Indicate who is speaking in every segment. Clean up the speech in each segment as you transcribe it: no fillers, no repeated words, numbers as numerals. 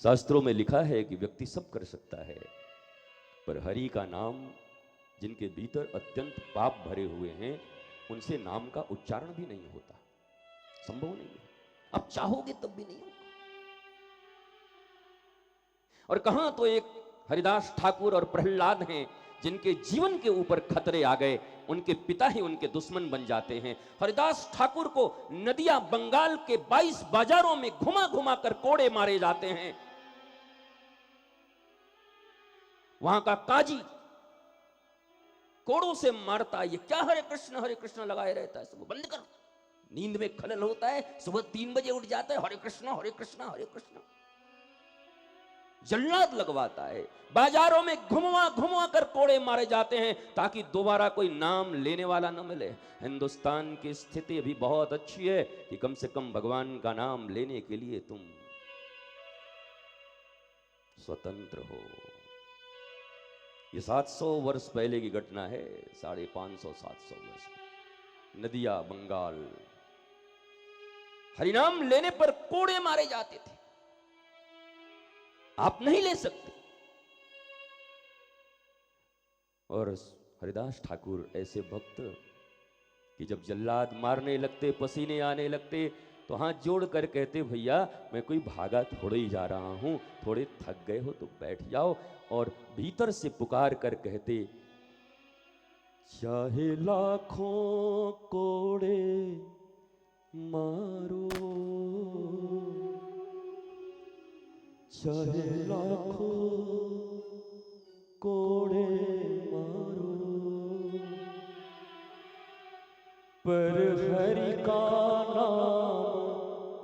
Speaker 1: शास्त्रों में लिखा है कि व्यक्ति सब कर सकता है, पर हरि का नाम जिनके भीतर अत्यंत पाप भरे हुए हैं, उनसे नाम का उच्चारण भी नहीं होता, संभव नहीं है। अब चाहोगे तब भी नहीं होगा। और कहां तो एक हरिदास ठाकुर और प्रहलाद हैं जिनके जीवन के ऊपर खतरे आ गए, उनके पिता ही उनके दुश्मन बन जाते हैं। हरिदास ठाकुर को नदिया बंगाल के 22 बाजारों में घुमा घुमा कर कोड़े मारे जाते हैं। वहां का काजी कोड़ों से मारता, ये क्या हरे कृष्ण लगाए रहता है, सब बंद कर, नींद में खलल होता है, सुबह 3 बजे उठ जाता है, हरे कृष्ण हरे कृष्ण हरे कृष्ण। जल्लाद लगवाता है, बाजारों में घुमवा घुमवा कर कोड़े मारे जाते हैं ताकि दोबारा कोई नाम लेने वाला न मिले। हिंदुस्तान की स्थिति अभी बहुत अच्छी है कि कम से कम भगवान का नाम लेने के लिए तुम स्वतंत्र हो। ये 700 वर्ष पहले की घटना है, 550-700 वर्ष में नदिया बंगाल, हरिनाम लेने पर कोड़े मारे जाते थे। आप नहीं ले सकते। और हरिदास ठाकुर ऐसे भक्त कि जब जल्लाद मारने लगते, पसीने आने लगते, तो हाथ जोड़ कर कहते, भैया मैं कोई भागा थोड़े ही जा रहा हूं, थोड़े थक गए हो तो बैठ जाओ। और भीतर से पुकार कर कहते, चाहे लाखों कोड़े मारो, चाहे लाखों कोड़े मारो, पर हरि का नाम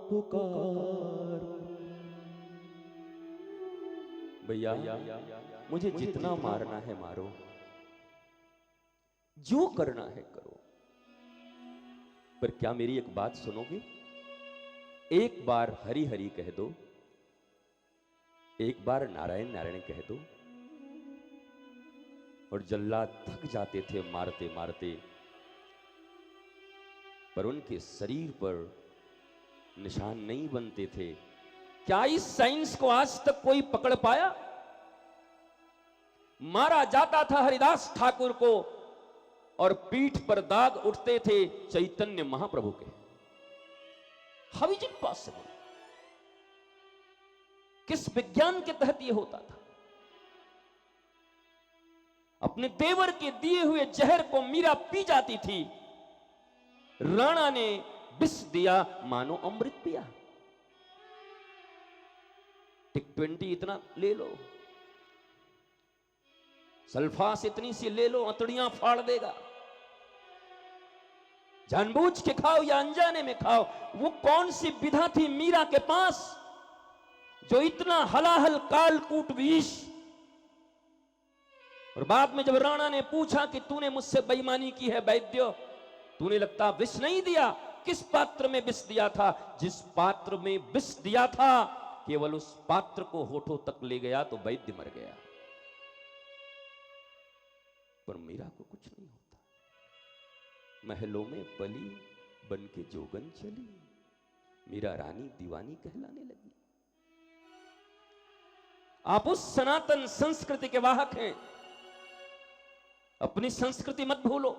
Speaker 1: पुकार। भैया मुझे जितना मारना है मारो, जो करना है करो, पर क्या मेरी एक बात सुनोगे? एक बार हरि हरि कह दो, एक बार नारायण नारायण कह दो। और जल्लाद थक जाते थे मारते मारते, पर उनके शरीर पर निशान नहीं बनते थे। क्या इस साइंस को आज तक कोई पकड़ पाया? मारा जाता था हरिदास ठाकुर को और पीठ पर दाग उठते थे चैतन्य महाप्रभु के। How is it possible? किस विज्ञान के तहत यह होता था? अपने देवर के दिए हुए जहर को मीरा पी जाती थी, राणा ने विष दिया मानो अमृत पिया। टिक-20 इतना ले लो, सल्फास इतनी सी ले लो, अंतड़ियां फाड़ देगा। जानबूझ के खाओ या अनजाने में खाओ। वो कौन सी विधा थी मीरा के पास जो इतना हलाहल कालकूट विष? और बाद में जब राणा ने पूछा कि तूने मुझसे बेईमानी की है वैद्य, तूने लगता विष नहीं दिया। किस पात्र में विष दिया था? जिस पात्र में विष दिया था केवल उस पात्र को होठों तक ले गया तो वैद्य मर गया, पर मीरा को कुछ नहीं होता। महलों में पली बन के जोगन चली, मीरा रानी दीवानी कहलाने लगी। आप उस सनातन संस्कृति के वाहक हैं, अपनी संस्कृति मत भूलो।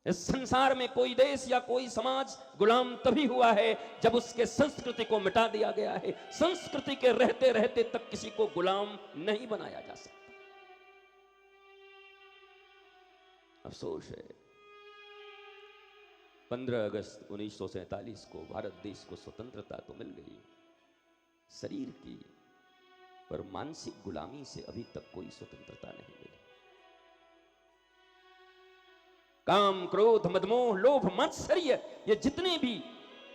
Speaker 1: इस संसार में कोई देश या कोई समाज गुलाम तभी हुआ है जब उसके संस्कृति को मिटा दिया गया है। संस्कृति के रहते रहते तक किसी को गुलाम नहीं बनाया जा सकता। अफसोस है 15 अगस्त 1947 को भारत देश को स्वतंत्रता तो मिल गई शरीर की, पर मानसिक गुलामी से अभी तक कोई स्वतंत्रता नहीं मिली। काम, क्रोध, मदमोह, लोभ, मात्सर्य, ये जितने भी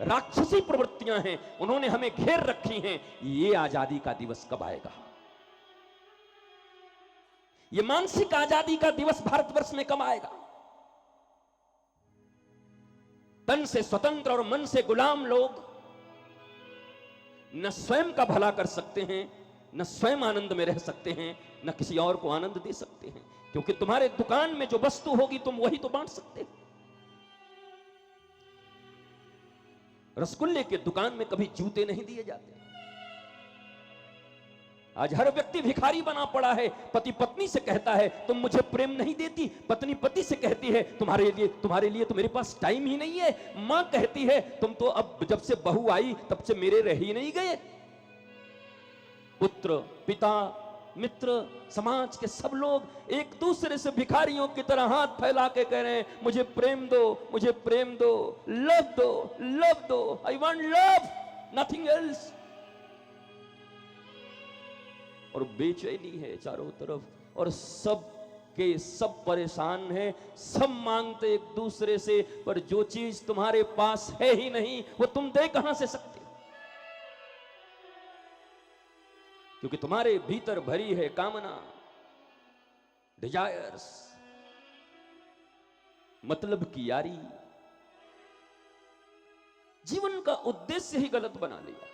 Speaker 1: राक्षसी प्रवृत्तियां हैं उन्होंने हमें घेर रखी हैं। ये आजादी का दिवस कब आएगा? ये मानसिक आजादी का दिवस भारतवर्ष में कब आएगा? तन से स्वतंत्र और मन से गुलाम लोग न स्वयं का भला कर सकते हैं, न स्वयं आनंद में रह सकते हैं, न किसी और को आनंद दे सकते हैं, क्योंकि तुम्हारे दुकान में जो वस्तु होगी तुम वही तो बांट सकते हो। रसगुल्ले के दुकान में कभी जूते नहीं दिए जाते, आज हर व्यक्ति भिखारी बना पड़ा है। पति पत्नी से कहता है तुम मुझे प्रेम नहीं देती, पत्नी पति से कहती है तुम्हारे लिए तो मेरे पास टाइम ही नहीं है, मां कहती है तुम तो अब जब से बहू आई तब से मेरे रह ही नहीं गए। पुत्र, पिता, मित्र, समाज के सब लोग एक दूसरे से भिखारियों की तरह हाथ फैला के कह रहे हैं मुझे प्रेम दो, मुझे प्रेम दो, लव दो, लव दो, I want love, nothing else. और बेचैनी है चारों तरफ और सब के सब परेशान हैं, सब मांगते एक दूसरे से, पर जो चीज तुम्हारे पास है ही नहीं वो तुम दे कहां से सकते हो? क्योंकि तुम्हारे भीतर भरी है कामना, डिजायर्स, मतलब की यारी। जीवन का उद्देश्य ही गलत बना लिया।